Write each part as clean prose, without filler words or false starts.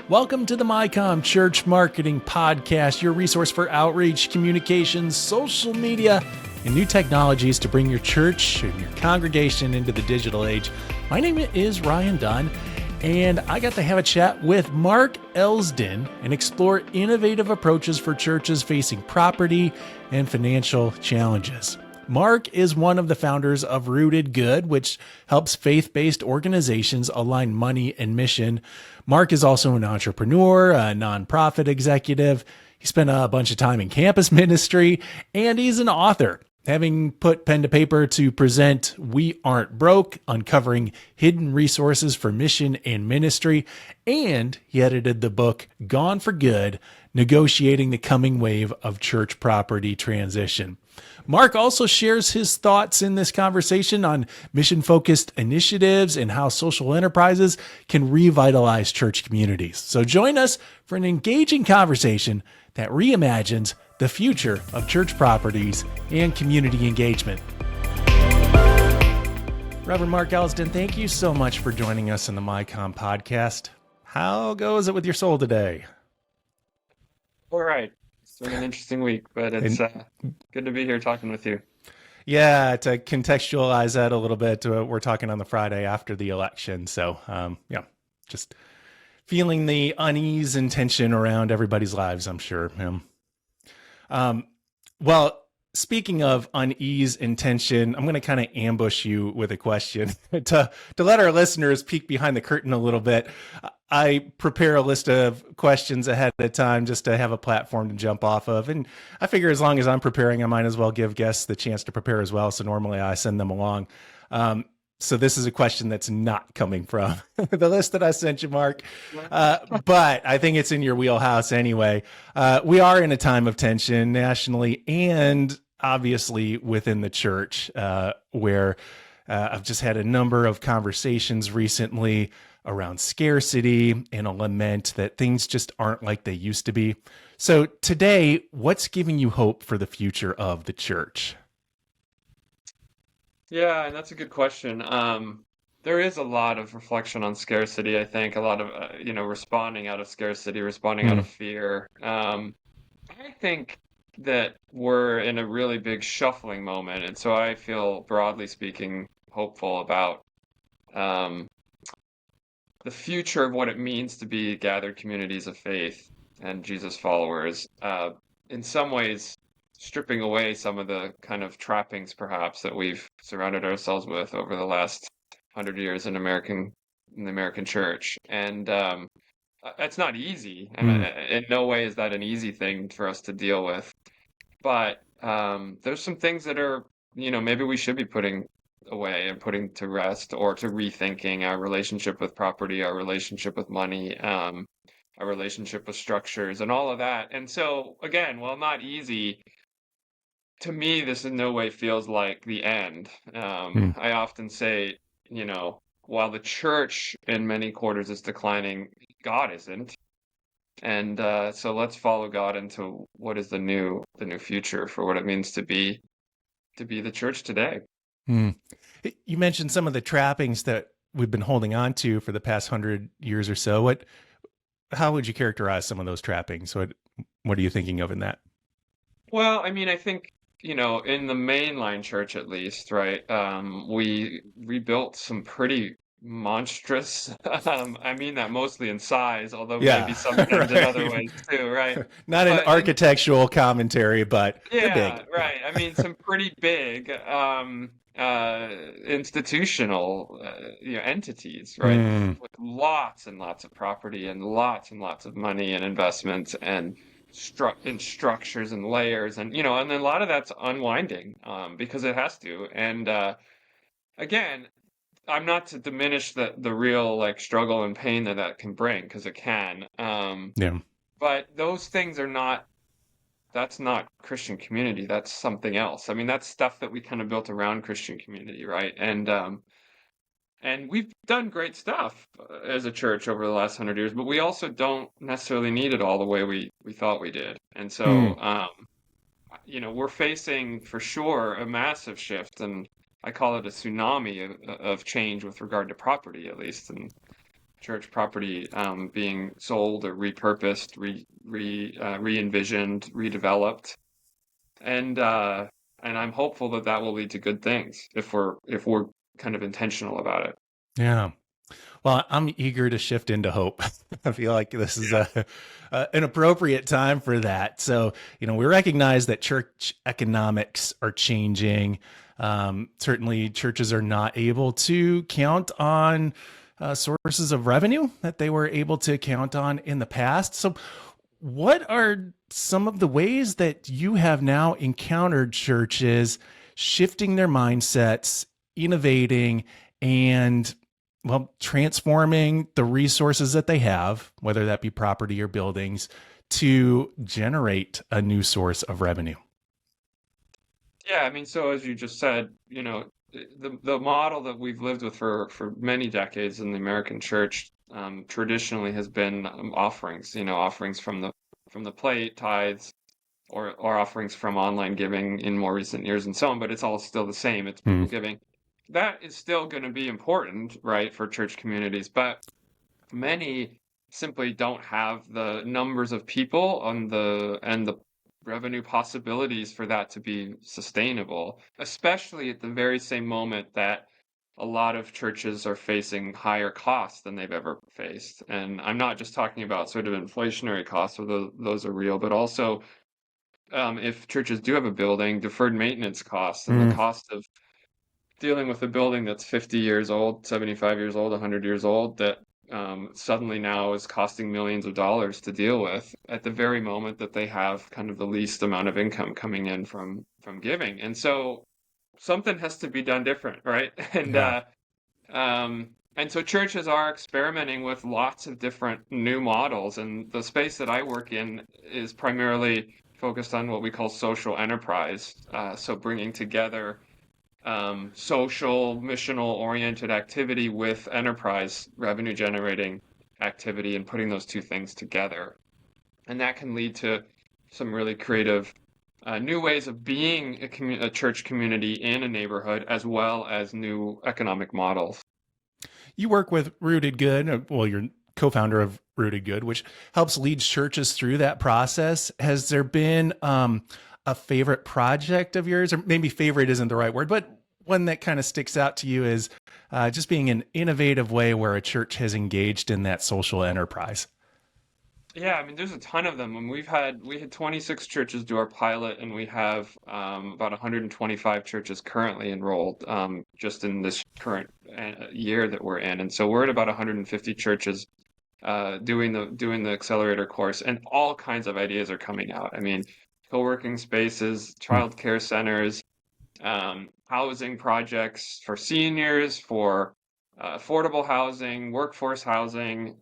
Welcome to the MyCOM Church Marketing Podcast, your resource for outreach, communications, social media, and new technologies to bring your church and your congregation into the digital age. My name is Ryan Dunn, and I got to have a chat with Mark Elsdon and explore innovative approaches for churches facing property and financial challenges. Mark is one of the founders of Rooted Good, which helps faith-based organizations align money and mission. Mark is also an entrepreneur, a nonprofit executive. He spent a bunch of time in campus ministry, and he's an author, having put pen to paper to present We Aren't Broke, Uncovering Hidden Resources for Mission and Ministry. And he edited the book Gone for Good, Negotiating the Coming Wave of Church Property Transition. Mark also shares his thoughts in this conversation on mission-focused initiatives and how social enterprises can revitalize church communities. So join us for an engaging conversation that reimagines the future of church properties and community engagement. Reverend Mark Elsdon, thank you so much for joining us in the MyCOM Podcast. How goes it with your soul today? All right. It's been an interesting week, but it's good to be here talking with you. Yeah, to contextualize that a little bit, we're talking on the Friday after the election. So, just feeling the unease and tension around everybody's lives, I'm sure. Well, speaking of unease and tension, I'm going to kind of ambush you with a question to let our listeners peek behind the curtain a little bit. I prepare a list of questions ahead of time just to have a platform to jump off of. And I figure as long as I'm preparing, I might as well give guests the chance to prepare as well. So normally I send them along. So this is a question that's not coming from the list that I sent you, Mark. But I think it's in your wheelhouse anyway. We are in a time of tension nationally and obviously within the church, where I've just had a number of conversations recently around scarcity and a lament that things just aren't like they used to be. So today, what's giving you hope for the future of the church? Yeah, and that's a good question. There is a lot of reflection on scarcity, I think, a lot of, responding out of scarcity, responding out of fear. I think that we're in a really big shuffling moment. And so I feel, broadly speaking, hopeful about the future of what it means to be gathered communities of faith and Jesus followers. In some ways, stripping away some of the kind of trappings, perhaps, that we've surrounded ourselves with over the last 100 years in the American church. And it's not easy. In no way is that an easy thing for us to deal with. But there's some things that are, maybe we should be putting away and putting to rest, or to rethinking our relationship with property, our relationship with money, our relationship with structures and all of that. And so again, while not easy, to me, this in no way feels like the end. I often say, while the church in many quarters is declining, God isn't. And so let's follow God into what is the new future for what it means to be the church today. You mentioned some of the trappings that we've been holding on to for the past 100 years or so. How would you characterize some of those trappings? What are you thinking of in that? Well, I mean, I think, in the mainline church, at least, right? We rebuilt some pretty monstrous, I mean that mostly in size, although maybe sometimes right. in other ways too, right? Not an architectural commentary, but yeah, big. Right. I mean, some pretty big institutional entities, right? With lots and lots of property and lots of money and investments and structures and layers, and and then a lot of that's unwinding because it has to. And again, I'm not to diminish the real struggle and pain that can bring, because it can. But those things are not. That's not Christian community. That's something else. I mean, that's stuff that we kind of built around Christian community, right? And we've done great stuff as a church over the last 100 years, but we also don't necessarily need it all the way we thought we did. And so, we're facing for sure a massive shift, and I call it a tsunami of change with regard to property, at least. And church property being sold or repurposed, re-envisioned, redeveloped, and I'm hopeful that that will lead to good things if we're kind of intentional about it. Yeah. Well, I'm eager to shift into hope. I feel like this is Yeah. an appropriate time for that. So, we recognize that church economics are changing. Certainly, churches are not able to count on sources of revenue that they were able to count on in the past. So, what are some of the ways that you have now encountered churches shifting their mindsets, innovating, and transforming the resources that they have, whether that be property or buildings, to generate a new source of revenue? Yeah, I mean, so as you just said, the model that we've lived with for many decades in the American church traditionally has been offerings, offerings from the plate, tithes, or offerings from online giving in more recent years and so on, but it's all still the same. It's Hmm. people giving. That is still going to be important, right, for church communities, but many simply don't have the numbers of people and the revenue possibilities for that to be sustainable, especially at the very same moment that a lot of churches are facing higher costs than they've ever faced. And I'm not just talking about sort of inflationary costs, although those are real, but also if churches do have a building, deferred maintenance costs and the Mm, cost of dealing with a building that's 50 years old, 75 years old, 100 years old, that suddenly now is costing millions of dollars to deal with at the very moment that they have kind of the least amount of income coming in from giving. And so something has to be done different, right? yeah. And so churches are experimenting with lots of different new models, and the space that I work in is primarily focused on what we call social enterprise. So bringing together social, missional oriented activity with enterprise revenue generating activity and putting those two things together. And that can lead to some really creative new ways of being a church community in a neighborhood, as well as new economic models. You work with Rooted Good. You're co-founder of Rooted Good, which helps lead churches through that process. Has there been a favorite project of yours, or maybe favorite isn't the right word, but one that kind of sticks out to you as just being an innovative way where a church has engaged in that social enterprise? Yeah, I mean, there's a ton of them. And we had 26 churches do our pilot, and we have about 125 churches currently enrolled just in this current year that we're in. And so we're at about 150 churches doing the accelerator course, and all kinds of ideas are coming out. I mean, co-working spaces, Hmm. childcare centers, housing projects for seniors, for affordable housing, workforce housing.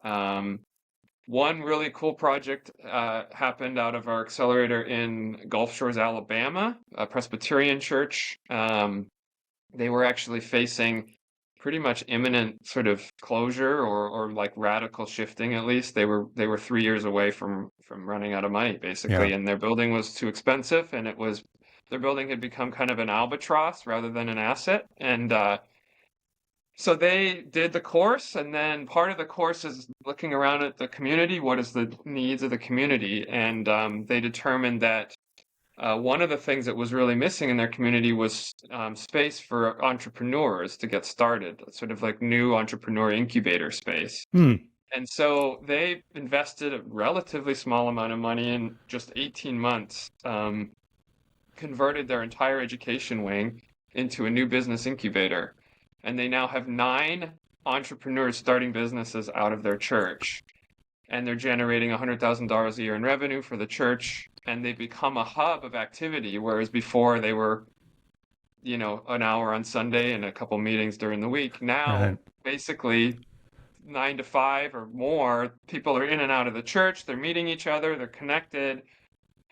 One really cool project happened out of our accelerator in Gulf Shores, Alabama, a Presbyterian church. They were actually facing pretty much imminent sort of closure or like radical shifting. At least they were 3 years away from running out of money, Yeah. basically, and their building was too expensive, and their building had become kind of an albatross rather than an asset. And so they did the course, and then part of the course is looking around at the community. What is the needs of the community? And they determined that one of the things that was really missing in their community was space for entrepreneurs to get started, sort of like new entrepreneur incubator space. Hmm. And so they invested a relatively small amount of money in just 18 months, converted their entire education wing into a new business incubator. And they now have 9 entrepreneurs starting businesses out of their church. And they're generating $100,000 a year in revenue for the church. And they become a hub of activity, whereas before they were, an hour on Sunday and a couple meetings during the week. Now, Right. basically, 9 to 5 or more, people are in and out of the church. They're meeting each other. They're connected.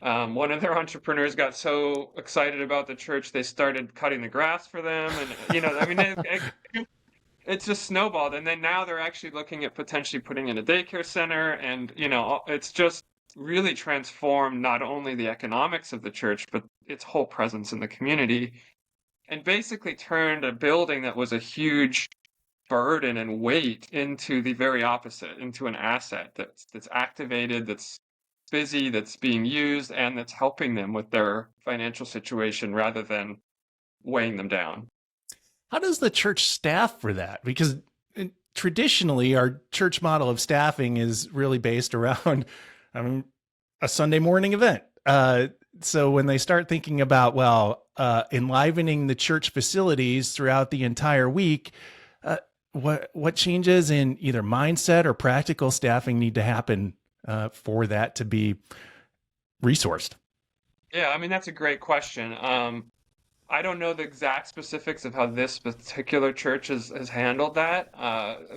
One of their entrepreneurs got so excited about the church, they started cutting the grass for them. And, I mean, it's just snowballed. And then now they're actually looking at potentially putting in a daycare center. And, it's just really transformed not only the economics of the church, but its whole presence in the community, and basically turned a building that was a huge burden and weight into the very opposite, into an asset that's activated, that's busy, that's being used, and that's helping them with their financial situation rather than weighing them down. How does the church staff for that? Because traditionally, our church model of staffing is really based around a Sunday morning event. So when they start thinking about, enlivening the church facilities throughout the entire week, what changes in either mindset or practical staffing need to happen for that to be resourced? Yeah, I mean, that's a great question. I don't know the exact specifics of how this particular church has handled that,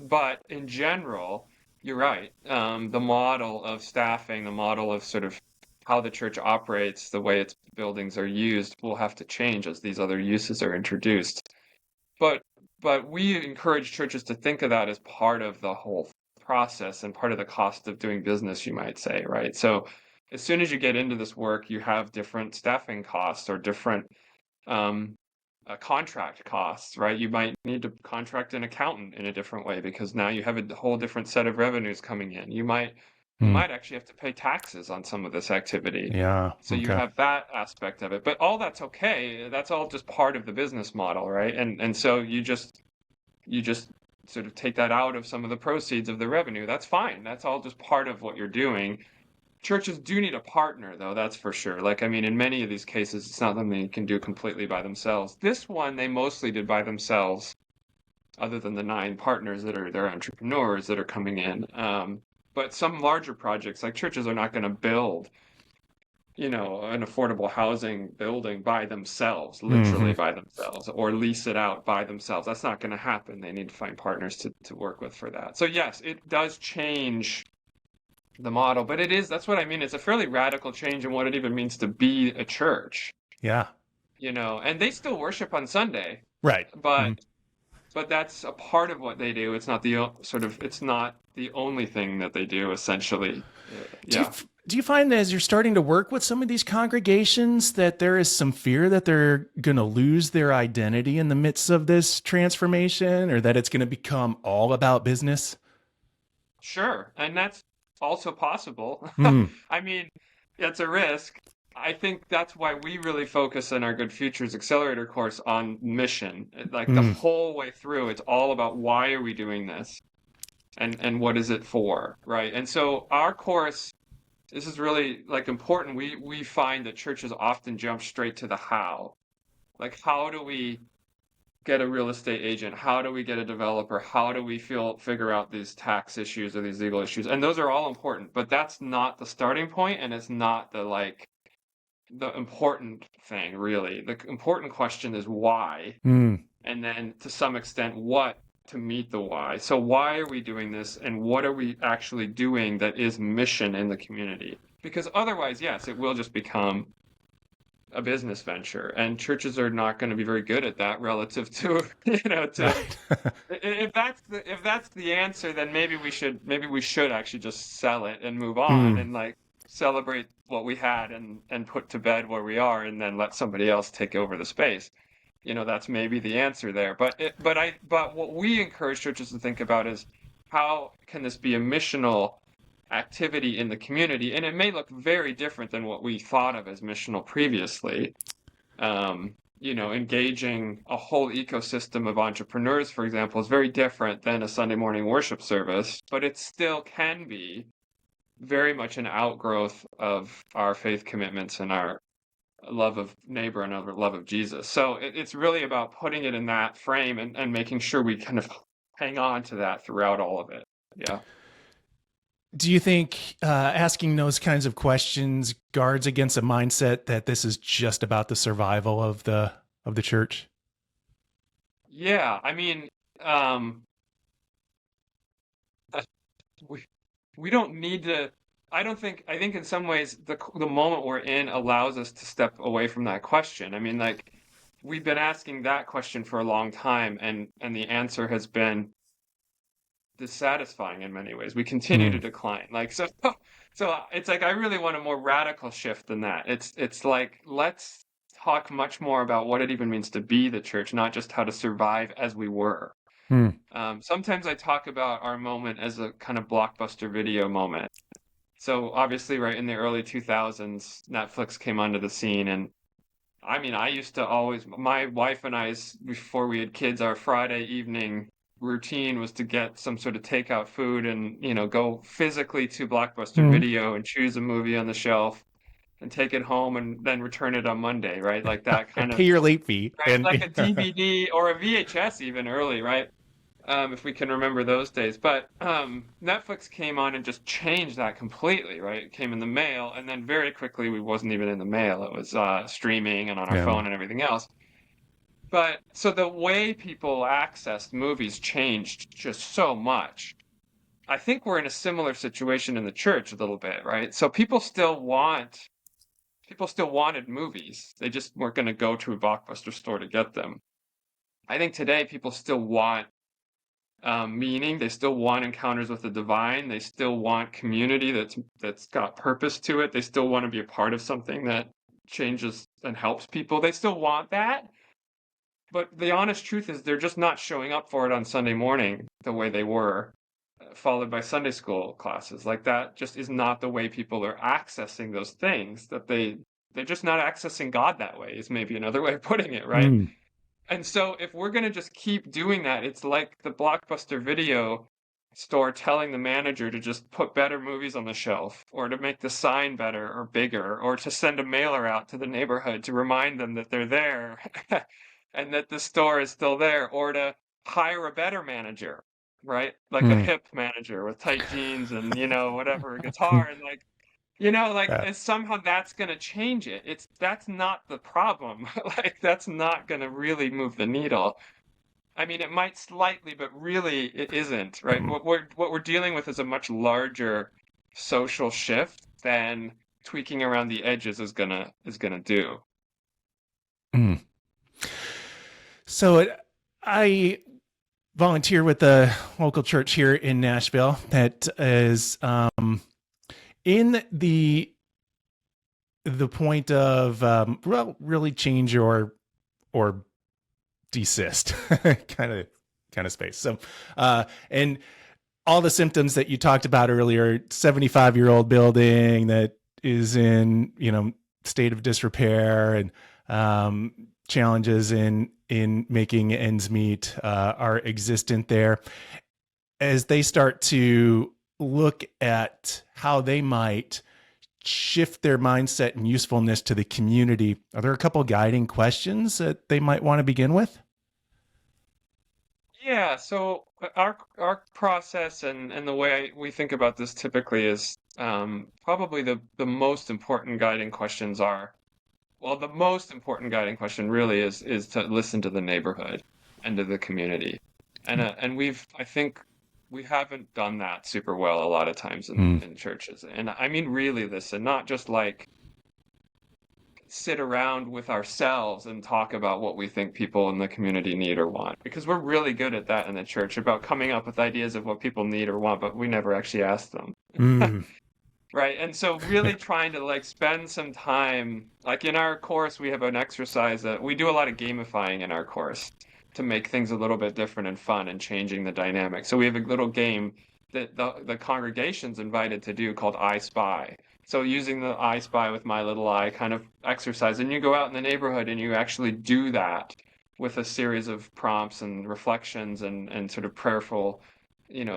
but in general, you're right. The model of staffing, the model of sort of how the church operates, the way its buildings are used, will have to change as these other uses are introduced. But we encourage churches to think of that as part of the whole process and part of the cost of doing business, you might say, right? So as soon as you get into this work, you have different staffing costs or different contract costs, right? You might need to contract an accountant in a different way because now you have a whole different set of revenues coming in. You might actually have to pay taxes on some of this activity. Yeah. So you have that aspect of it, but all that's okay. That's all just part of the business model, right? And so you just sort of take that out of some of the proceeds of the revenue. That's fine. That's all just part of what you're doing. Churches do need a partner, though, that's for sure. Like, I mean, in many of these cases, it's not something you can do completely by themselves. This one, they mostly did by themselves, other than the 9 partners that are their entrepreneurs that are coming in. But some larger projects, like churches are not going to build, an affordable housing building by themselves, literally by themselves, or lease it out by themselves. That's not going to happen. They need to find partners to work with for that. So yes, it does change the model, but that's what I mean. It's a fairly radical change in what it even means to be a church. Yeah. And they still worship on Sunday. Right. But that's a part of what they do. It's not it's not the only thing that they do, essentially. Yeah. Do you find that as you're starting to work with some of these congregations that there is some fear that they're going to lose their identity in the midst of this transformation, or that it's going to become all about business? Sure. And that's also possible. I mean, it's a risk. I think that's why we really focus in our Good Futures Accelerator course on mission. Like the whole way through, it's all about why are we doing this and what is it for, right? And so our course, this is really like important. We find that churches often jump straight to the how. Like, how do we get a real estate agent? How do we get a developer? How do we figure out these tax issues or these legal issues? And those are all important, but that's not the starting point, and it's not the important thing, really. The important question is why, and then to some extent what to meet the why. So why are we doing this, and what are we actually doing that is mission in the community? Because otherwise, yes, it will just become a business venture, and churches are not going to be very good at that relative to if that's the answer, then maybe we should actually just sell it and move on and like celebrate what we had and put to bed where we are, and then let somebody else take over the space. That's maybe the answer there. But what we encourage churches to think about is, how can this be a missional activity in the community? And it may look very different than what we thought of as missional previously. Engaging a whole ecosystem of entrepreneurs, for example, is very different than a Sunday morning worship service, but it still can be very much an outgrowth of our faith commitments and our love of neighbor and our love of Jesus. So it's really about putting it in that frame and making sure we kind of hang on to that throughout all of it. Yeah. Do you think asking those kinds of questions guards against a mindset that this is just about the survival of the church? Yeah, I mean, we don't need to. I think in some ways the moment we're in allows us to step away from that question. I mean, like, we've been asking that question for a long time, and the answer has been dissatisfying in many ways. We continue to decline. Like, so it's like, I really want a more radical shift than that. It's like, let's talk much more about what it even means to be the church, not just how to survive as we were. Hmm. Sometimes I talk about our moment as a kind of blockbuster video moment. So obviously, right in the early 2000s, Netflix came onto the scene, and I mean, I used to always, my wife and I's, before we had kids, our Friday evening routine was to get some sort of takeout food and, go physically to Blockbuster Hmm. Video and choose a movie on the shelf and take it home and then return it on Monday, right? Like that And kind pay of, your late fee. right? And Like a DVD or a VHS even early, right? If we can remember those days. But Netflix came on and just changed that completely, right? It came in the mail, and then very quickly we wasn't even in the mail. It was streaming and on our yeah. phone and everything else. But so the way people accessed movies changed just so much. I think we're in a similar situation in the church a little bit, right? So people still wanted movies. They just weren't going to go to a Blockbuster store to get them. I think today people still want meaning. They still want encounters with the divine. They still want community that's got purpose to it. They still want to be a part of something that changes and helps people. They still want that. But the honest truth is they're just not showing up for it on Sunday morning the way they were, followed by Sunday school classes. Like that just is not the way people are accessing those things, that they're just not accessing God that way, is maybe another way of putting it, right? Hmm. And so if we're going to just keep doing that, it's like the Blockbuster Video store telling the manager to just put better movies on the shelf, or to make the sign better or bigger, or to send a mailer out to the neighborhood to remind them that they're there and that the store is still there, or to hire a better manager, right? Like a Hmm. hip manager with tight jeans and, whatever, guitar, and like, Yeah. and somehow that's going to change it. That's not the problem. Like that's not going to really move the needle. I mean, it might slightly, but really it isn't, right? Hmm. What we're dealing with is a much larger social shift than tweaking around the edges is gonna do. Hmm. So I volunteer with the local church here in Nashville that is in the point of really change or desist kind of space. So and all the symptoms that you talked about earlier, 75-year-old building that is in state of disrepair, and challenges in making ends meet are existent there. As they start to look at how they might shift their mindset and usefulness to the community, are there a couple guiding questions that they might want to begin with? Yeah, so our process and the way we think about this typically is probably the most important guiding questions are, well, the most important guiding question really is to listen to the neighborhood and to the community. And I think we haven't done that super well a lot of times Hmm. in churches. And I mean really listen, not just like sit around with ourselves and talk about what we think people in the community need or want. Because we're really good at that in the church, about coming up with ideas of what people need or want, but we never actually ask them. Mm. Right. And so really trying to like spend some time, like in our course, we have an exercise that we do a lot of gamifying in our course to make things a little bit different and fun and changing the dynamic. So we have a little game that the congregation's invited to do called I Spy. So using the I Spy with my little eye kind of exercise, and you go out in the neighborhood and you actually do that with a series of prompts and reflections and sort of prayerful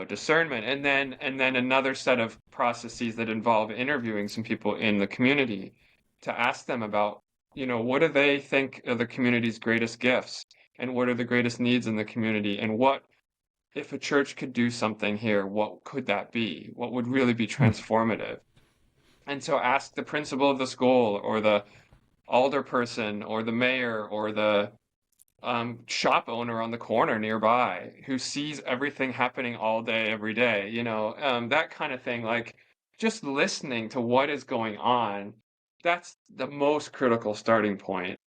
discernment, and then another set of processes that involve interviewing some people in the community to ask them about what do they think are the community's greatest gifts, and what are the greatest needs in the community, and what if a church could do something here, what could that be, what would really be transformative. And so ask the principal of the school or the alder person or the mayor or the shop owner on the corner nearby who sees everything happening all day, every day, that kind of thing. Like just listening to what is going on, that's the most critical starting point.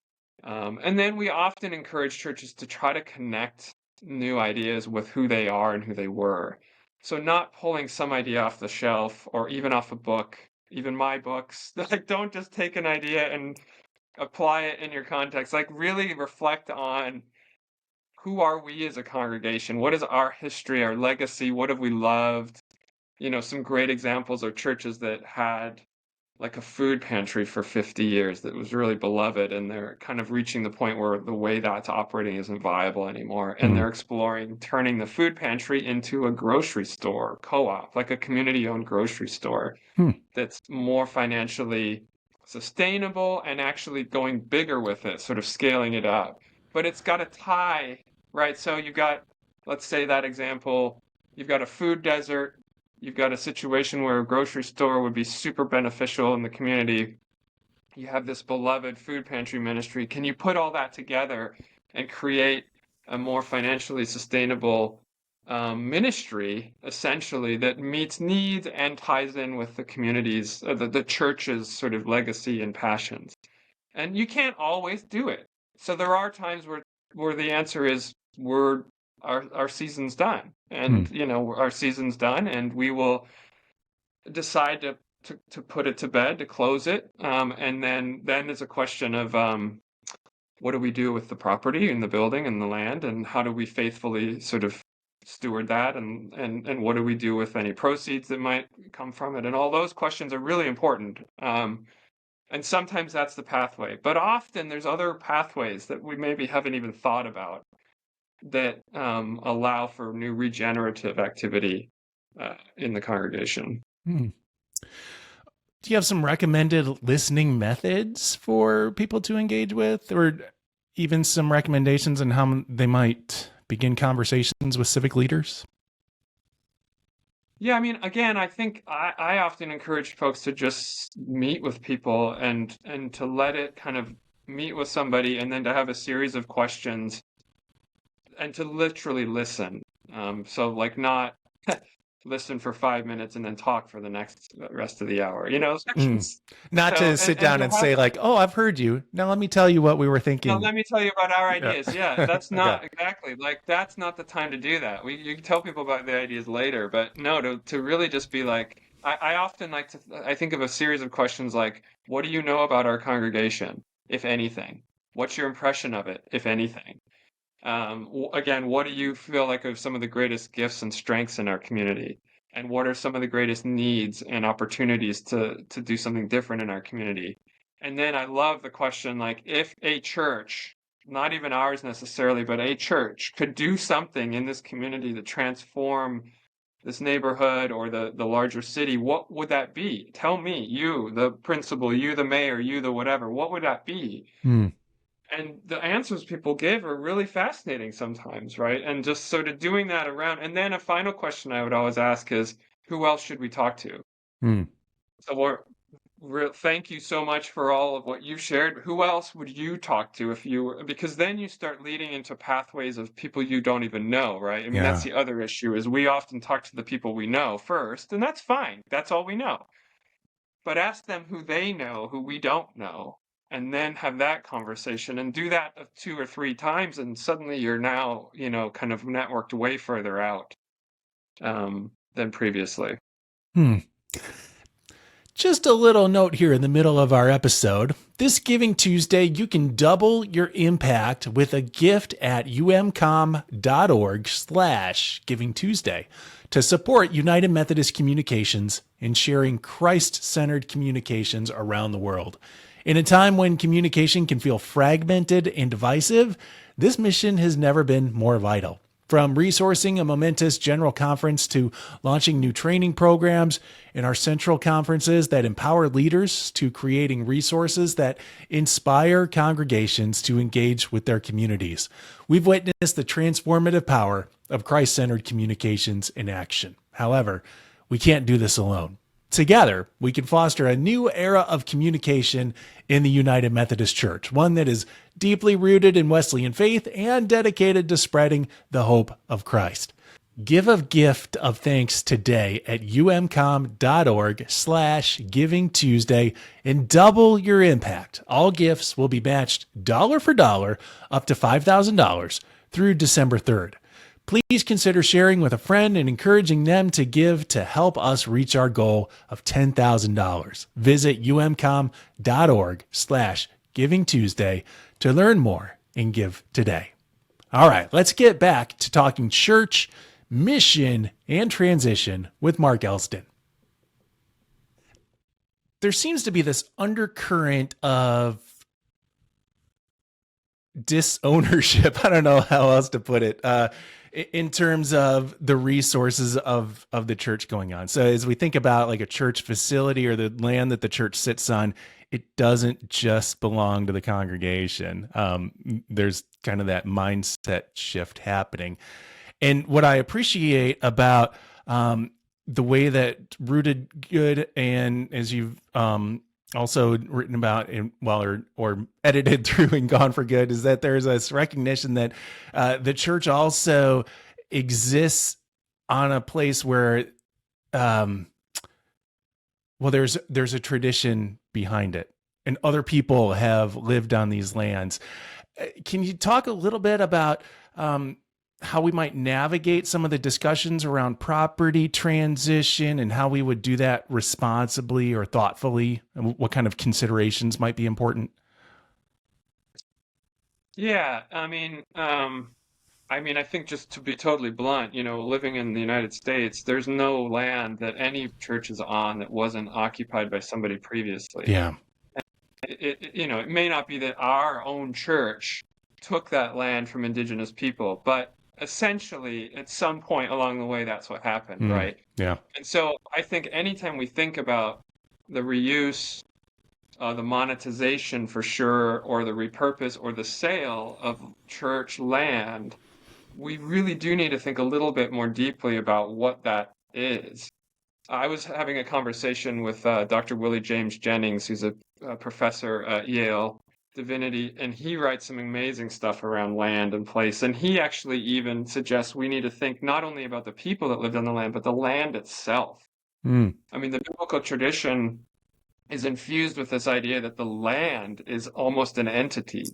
And then we often encourage churches to try to connect new ideas with who they are and who they were. So not pulling some idea off the shelf or even off a book, even my books. Like don't just take an idea and apply it in your context. Like really reflect on who are we as a congregation? What is our history, our legacy? What have we loved? Some great examples are churches that had like a food pantry for 50 years that was really beloved, and they're kind of reaching the point where the way that's operating isn't viable anymore, and they're exploring turning the food pantry into a grocery store co-op, like a community-owned grocery store that's more financially sustainable and actually going bigger with it, sort of scaling it up. But it's got a tie, right? So you've got, let's say that example, you've got a food desert. You've got a situation where a grocery store would be super beneficial in the community. You have this beloved food pantry ministry. Can you put all that together and create a more financially sustainable ministry, essentially, that meets needs and ties in with the community's, the church's sort of legacy and passions? And you can't always do it. So there are times where the answer is our season's done, and our season's done, and we will decide to put it to bed, to close it, and then it's a question of what do we do with the property and the building and the land, and how do we faithfully sort of steward that, and what do we do with any proceeds that might come from it, and all those questions are really important. And sometimes that's the pathway, but often there's other pathways that we maybe haven't even thought about that allow for new regenerative activity in the congregation. Do you have some recommended listening methods for people to engage with, or even some recommendations on how they might begin conversations with civic leaders? Yeah, I mean, again, I think I often encourage folks to just meet with people and to let it kind of meet with somebody, and then to have a series of questions and to literally listen. So like not listen for 5 minutes and then talk for the rest of the hour, Not to sit down and say like, oh, I've heard you. Now let me tell you what we were thinking. Now let me tell you about our ideas. Yeah, that's not exactly, like, that's not the time to do that. You can tell people about the ideas later, but no, to really just be like, I often like I think of a series of questions like, what do you know about our congregation, if anything? What's your impression of it, if anything? Again, what do you feel like are some of the greatest gifts and strengths in our community? And what are some of the greatest needs and opportunities to do something different in our community? And then I love the question, like, if a church, not even ours necessarily, but a church could do something in this community to transform this neighborhood or the larger city, what would that be? Tell me, you, the principal, you, the mayor, you, the whatever, what would that be? And the answers people give are really fascinating sometimes, right? And just sort of doing that around. And then a final question I would always ask is, who else should we talk to? So thank you so much for all of what you've shared. Who else would you talk to because then you start leading into pathways of people you don't even know, right? I mean, that's the other issue, is we often talk to the people we know first, and that's fine. That's all we know. But ask them who they know, who we don't know, and then have that conversation, and do that 2 or 3 times, and suddenly you're now, kind of networked way further out than previously. Just a little note here in the middle of our episode. This Giving Tuesday, you can double your impact with a gift at umcom.org/Giving Tuesday to support United Methodist Communications in sharing Christ-centered communications around the world. In a time when communication can feel fragmented and divisive, this mission has never been more vital. From resourcing a momentous general conference to launching new training programs in our central conferences that empower leaders, to creating resources that inspire congregations to engage with their communities, we've witnessed the transformative power of Christ-centered communications in action. However, we can't do this alone. Together, we can foster a new era of communication in the United Methodist Church, one that is deeply rooted in Wesleyan faith and dedicated to spreading the hope of Christ. Give a gift of thanks today at umcom.org/Giving Tuesday and double your impact. All gifts will be matched dollar for dollar up to $5,000 through December 3rd. Please consider sharing with a friend and encouraging them to give to help us reach our goal of $10,000. Visit umcom.org/Giving Tuesday to learn more and give today. All right, let's get back to talking church, mission, and transition with Mark Elsdon. There seems to be this undercurrent of disownership. I don't know how else to put it, in terms of the resources of the church going on. So as we think about like a church facility or the land that the church sits on, it doesn't just belong to the congregation. There's kind of that mindset shift happening. And what I appreciate about the way that Rooted Good, and as you've also written about in, well, or edited through and Gone for Good, is that there's this recognition that the church also exists on a place where, well, there's a tradition behind it, and other people have lived on these lands. Can you talk a little bit about how we might navigate some of the discussions around property transition and how we would do that responsibly or thoughtfully, and what kind of considerations might be important? Yeah, I think just to be totally blunt, living in the United States, there's no land that any church is on that wasn't occupied by somebody previously. Yeah. It may not be that our own church took that land from indigenous people, but essentially at some point along the way, that's what happened, right? Yeah. And so I think anytime we think about the reuse, the monetization for sure, or the repurpose or the sale of church land, we really do need to think a little bit more deeply about what that is. I was having a conversation with Dr. Willie James Jennings, who's a professor at Yale Divinity, and he writes some amazing stuff around land and place. And he actually even suggests we need to think not only about the people that lived on the land, but the land itself. The biblical tradition is infused with this idea that the land is almost an entity,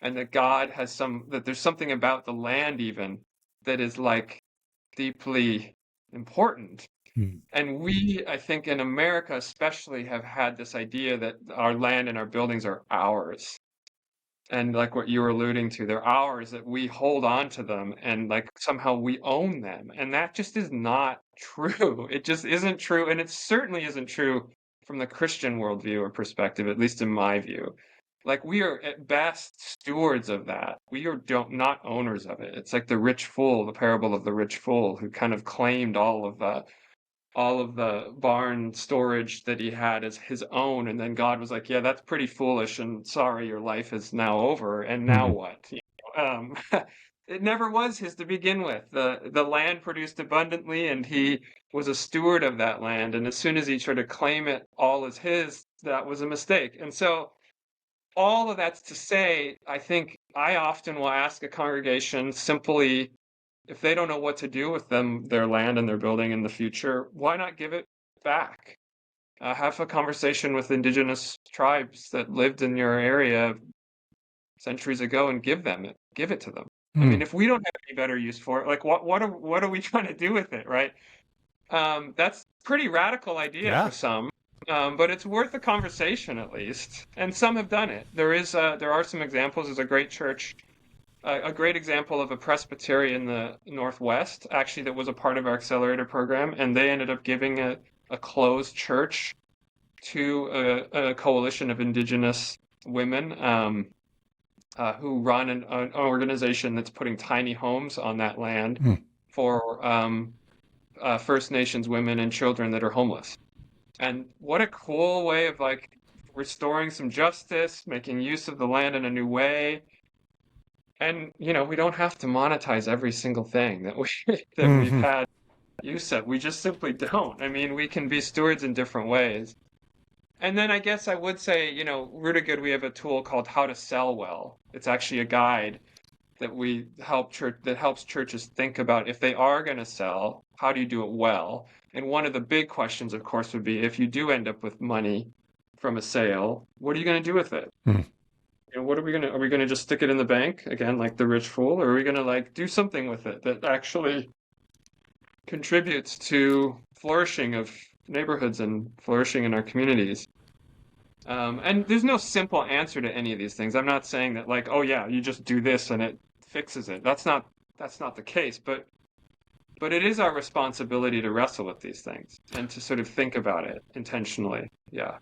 and that God has that there's something about the land even that is like deeply important. And we, I think in America especially, have had this idea that our land and our buildings are ours. And like what you were alluding to, they're ours, that we hold on to them and like somehow we own them. And that just is not true. It just isn't true. And it certainly isn't true from the Christian worldview or perspective, at least in my view. Like we are at best stewards of that. We are not owners of it. It's like the rich fool, the parable of the rich fool, who kind of claimed all of the barn storage that he had as his own, and then God was like, yeah, that's pretty foolish, and sorry, your life is now over, and now what? It never was his to begin with. The land produced abundantly, and he was a steward of that land, and as soon as he tried to claim it all as his, that was a mistake. And so all of that's to say, I think I often will ask a congregation simply, if they don't know what to do with their land and their building in the future, why not give it back? Have a conversation with indigenous tribes that lived in your area centuries ago and give it to them. I mean, if we don't have any better use for it, like what are we trying to do with it, right? That's a pretty radical idea for some, but it's worth a conversation at least. And some have done it. There are some examples. There's a great church. A great example of a presbytery in the Northwest, actually, that was a part of our accelerator program, and they ended up giving a closed church to a coalition of indigenous women who run an organization that's putting tiny homes on that land for First Nations women and children that are homeless. And what a cool way of like restoring some justice, making use of the land in a new way. And, we don't have to monetize every single thing that we've had use of. We just simply don't. I mean, we can be stewards in different ways. And then I guess I would say, Rooted Good, we have a tool called How to Sell Well. It's actually a guide that helps churches think about, if they are going to sell, how do you do it well? And one of the big questions, of course, would be, if you do end up with money from a sale, what are you going to do with it? What are we going to just stick it in the bank again, like the rich fool, or are we going to like do something with it that actually contributes to flourishing of neighborhoods and flourishing in our communities? And there's no simple answer to any of these things. I'm not saying that like, oh yeah, you just do this and it fixes it. That's not the case, but it is our responsibility to wrestle with these things and to sort of think about it intentionally. Yeah.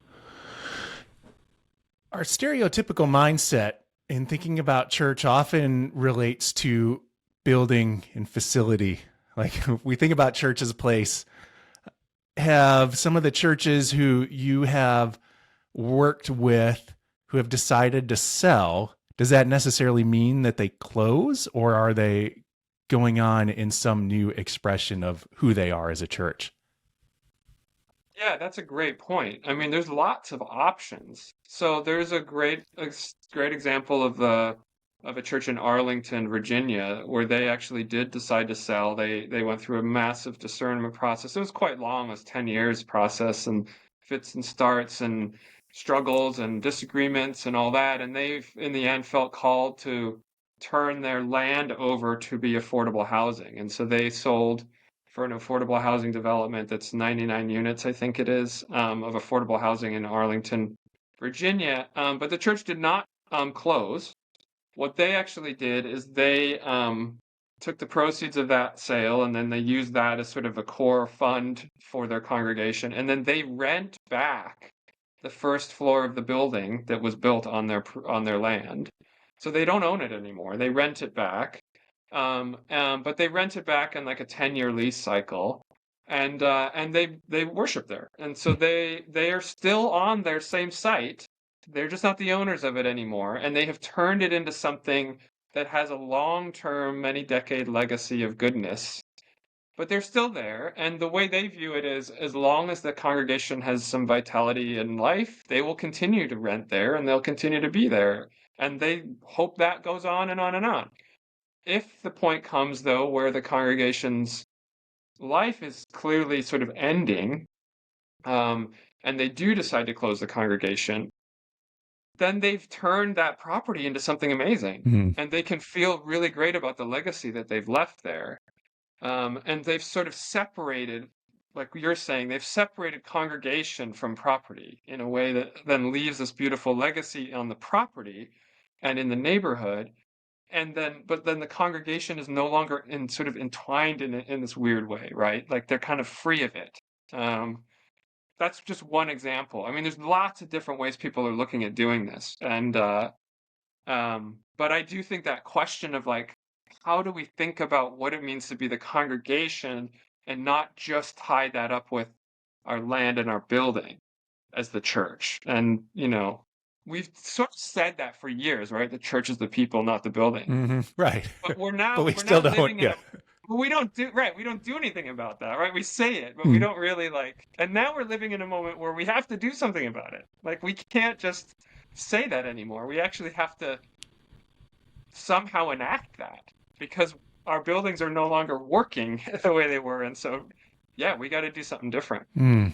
Our stereotypical mindset in thinking about church often relates to building and facility. Like we think about church as a place. Have some of the churches who you have worked with who have decided to sell, does that necessarily mean that they close, or are they going on in some new expression of who they are as a church? Yeah, that's a great point. I mean, there's lots of options. So there's a great example of a church in Arlington, Virginia, where they actually did decide to sell. They went through a massive discernment process. It was quite long. It was 10 years process and fits and starts and struggles and disagreements and all that. And they've in the end felt called to turn their land over to be affordable housing. And so they sold for an affordable housing development that's 99 units, I think it is, of affordable housing in Arlington, Virginia. But the church did not close. What they actually did is they took the proceeds of that sale and then they used that as sort of a core fund for their congregation. And then they rent back the first floor of the building that was built on their land. So they don't own it anymore. They rent it back. But they rent it back in like a 10-year lease cycle, and they worship there, and so they are still on their same site. They're just not the owners of it anymore, and they have turned it into something that has a long-term, many-decade legacy of goodness. But they're still there, and the way they view it is, as long as the congregation has some vitality and life, they will continue to rent there, and they'll continue to be there, and they hope that goes on and on and on. If the point comes, though, where the congregation's life is clearly sort of ending, and they do decide to close the congregation, then they've turned that property into something amazing. And they can feel really great about the legacy that they've left there. And they've sort of separated, like you're saying, they've separated congregation from property in a way that then leaves this beautiful legacy on the property and in the neighborhood. But then the congregation is no longer sort of entwined in this weird way, right? Like they're kind of free of it. That's just one example. I mean, there's lots of different ways people are looking at doing this, but I do think that question of like, how do we think about what it means to be the congregation and not just tie that up with our land and our building as the church? And we've sort of said that for years, right? The church is the people, not the building. Right. But but we still don't. Yeah. But we don't do anything about that, right? We say it, but we don't really and now we're living in a moment where we have to do something about it. Like we can't just say that anymore. We actually have to somehow enact that because our buildings are no longer working the way they were. And so, yeah, we got to do something different. Well,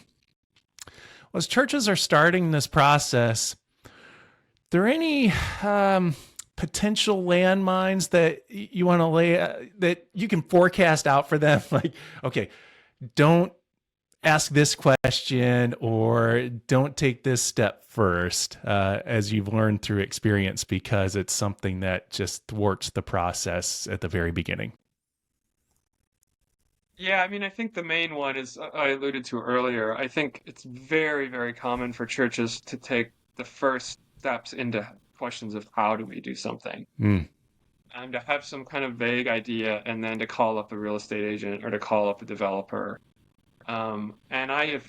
as churches are starting this process, there any potential landmines that you want to lay that you can forecast out for them? Like, okay, don't ask this question or don't take this step first, as you've learned through experience, because it's something that just thwarts the process at the very beginning. Yeah, I mean, I think the main one is I alluded to earlier. I think it's very, very common for churches to take the first steps into questions of how do we do something, and to have some kind of vague idea and then to call up a real estate agent or to call up a developer. And I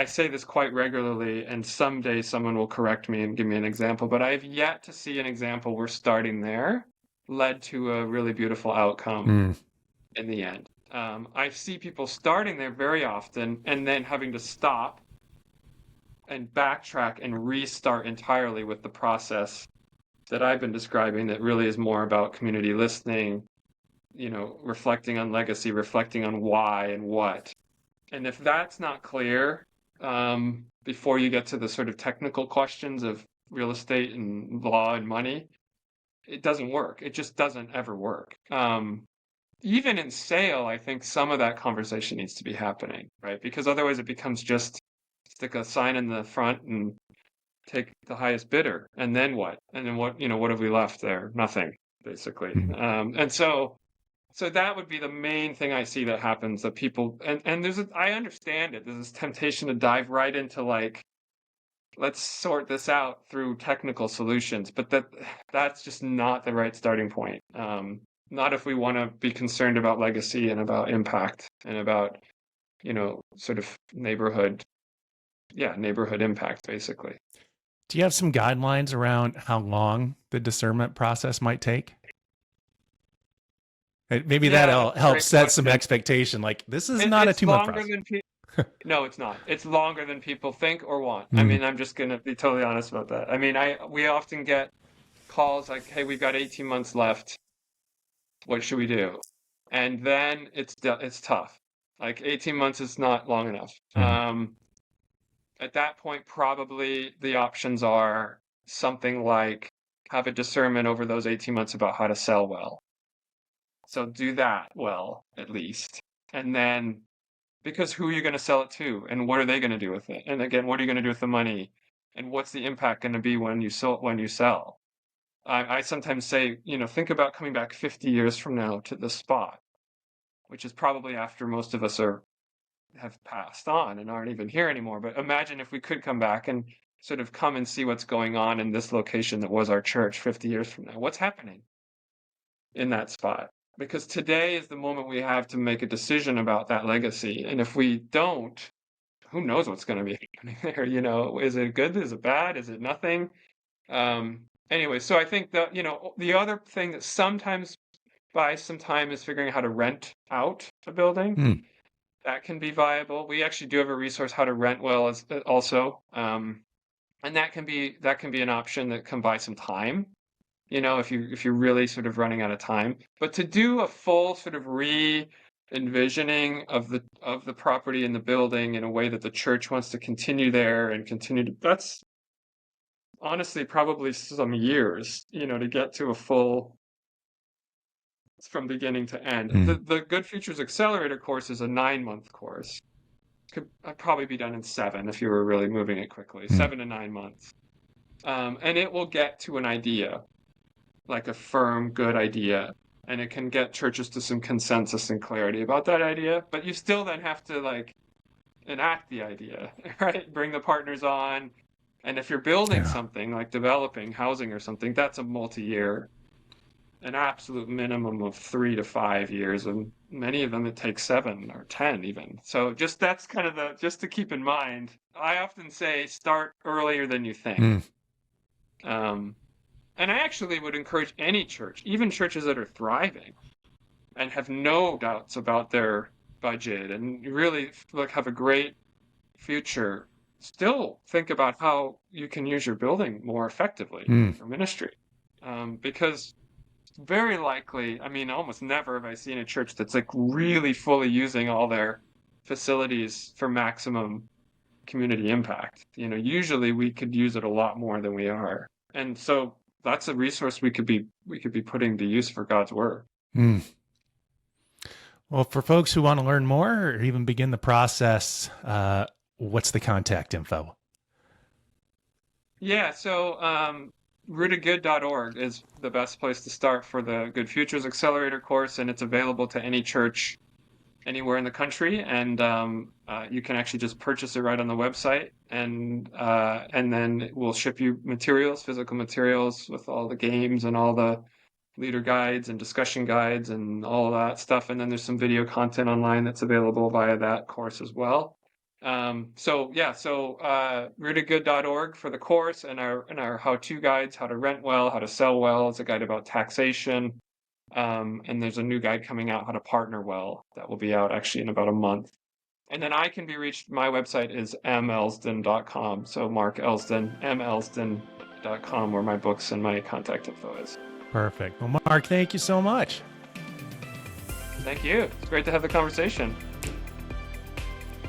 say this quite regularly, and someday someone will correct me and give me an example, but I've yet to see an example where starting there led to a really beautiful outcome in the end. I see people starting there very often and then having to stop and backtrack and restart entirely with the process that I've been describing that really is more about community listening, reflecting on legacy, reflecting on why and what. And if that's not clear, before you get to the sort of technical questions of real estate and law and money, it doesn't work. It just doesn't ever work. Even in sale, I think some of that conversation needs to be happening, right? Because otherwise it becomes just stick a sign in the front and take the highest bidder. And then what? And then what have we left there? Nothing. basically. Mhm. And so that would be the main thing I see that happens, that people, and I understand it. There's this temptation to dive right into like, let's sort this out through technical solutions, but that's just not the right starting point. Not if we want to be concerned about legacy and about impact and about, sort of neighborhood impact, basically. Do you have some guidelines around how long the discernment process might take? Maybe Yeah, that'll that's a help great set some question. expectation. Like, this is not a It's 2 month longer process. than no, it's not. It's longer than people think or want. I Mhm. mean, I'm just gonna be totally honest about that. I mean, we often get calls like, "Hey, we've got 18 months left. What should we do?" And then it's tough. Like 18 months is not long enough. Mhm. At that point, probably the options are something like have a discernment over those 18 months about how to sell well. So do that well, at least. And then, because who are you going to sell it to, and what are they going to do with it? And again, what are you going to do with the money? And what's the impact going to be when you sell? I sometimes say, think about coming back 50 years from now to the spot, which is probably after most of us have passed on and aren't even here anymore. But imagine if we could come back and sort of come and see what's going on in this location that was our church 50 years from now. What's happening in that spot? Because today is the moment we have to make a decision about that legacy. And if we don't, who knows what's going to be happening there? Is it good? Is it bad? Is it nothing? Anyway, so I think that, the other thing that sometimes buys some time is figuring out how to rent out a building. Mm. That can be viable. We actually do have a resource, how to rent well, as also. And that can be an option that can buy some time, if you're really sort of running out of time. But to do a full sort of re-envisioning of the property and the building in a way that the church wants to continue there and continue to, that's honestly probably some years, to get to a full, from beginning to end. The Good Futures Accelerator course is a 9-month course. Could probably be done in 7 if you were really moving it quickly. 7 to 9 months. And it will get to an idea, like a firm, good idea. And it can get churches to some consensus and clarity about that idea. But you still then have to enact the idea, right? Bring the partners on. And if you're building something like developing housing or something, that's a multi-year, an absolute minimum of 3 to 5 years, and many of them it takes 7 or 10 even. So that's kind of just to keep in mind. I often say start earlier than you think. And I actually would encourage any church, even churches that are thriving and have no doubts about their budget and really have a great future, still think about how you can use your building more effectively for ministry. Because very likely, I mean, almost never have I seen a church that's really fully using all their facilities for maximum community impact. Usually we could use it a lot more than we are. And so that's a resource we could be putting to use for God's work. Well, for folks who want to learn more or even begin the process, what's the contact info? Yeah, so rootedgood.org is the best place to start for the Good Futures Accelerator course, and it's available to any church anywhere in the country. And you can actually just purchase it right on the website, and then we'll ship you physical materials with all the games and all the leader guides and discussion guides and all of that stuff. And then there's some video content online that's available via that course as well. So rootedgood.org for the course, and our how-to guides, how to rent well, how to sell well. It's a guide about taxation. And there's a new guide coming out, how to partner well, that will be out actually in about a month. And then I can be reached, my website is melsdon.com. So Mark Elsdon, melsdon.com, where my books and my contact info is. Perfect. Well, Mark, thank you so much. Thank you. It's great to have the conversation.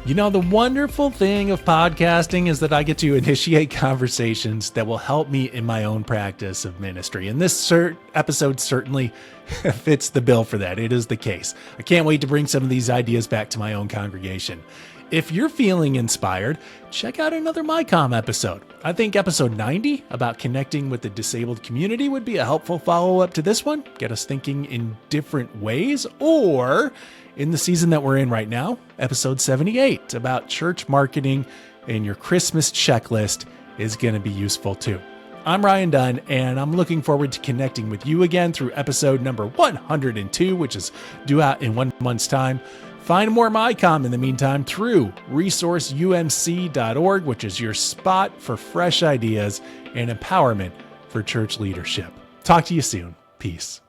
The wonderful thing of podcasting is that I get to initiate conversations that will help me in my own practice of ministry. And this episode certainly fits the bill for that. It is the case. I can't wait to bring some of these ideas back to my own congregation. If you're feeling inspired, check out another MyCOM episode. I think episode 90 about connecting with the disabled community would be a helpful follow-up to this one, get us thinking in different ways. Or in the season that we're in right now, episode 78 about church marketing and your Christmas checklist is going to be useful too. I'm Ryan Dunn, and I'm looking forward to connecting with you again through episode number 102, which is due out in 1 month's time. Find more MyCOM in the meantime through resourceumc.org, which is your spot for fresh ideas and empowerment for church leadership. Talk to you soon. Peace.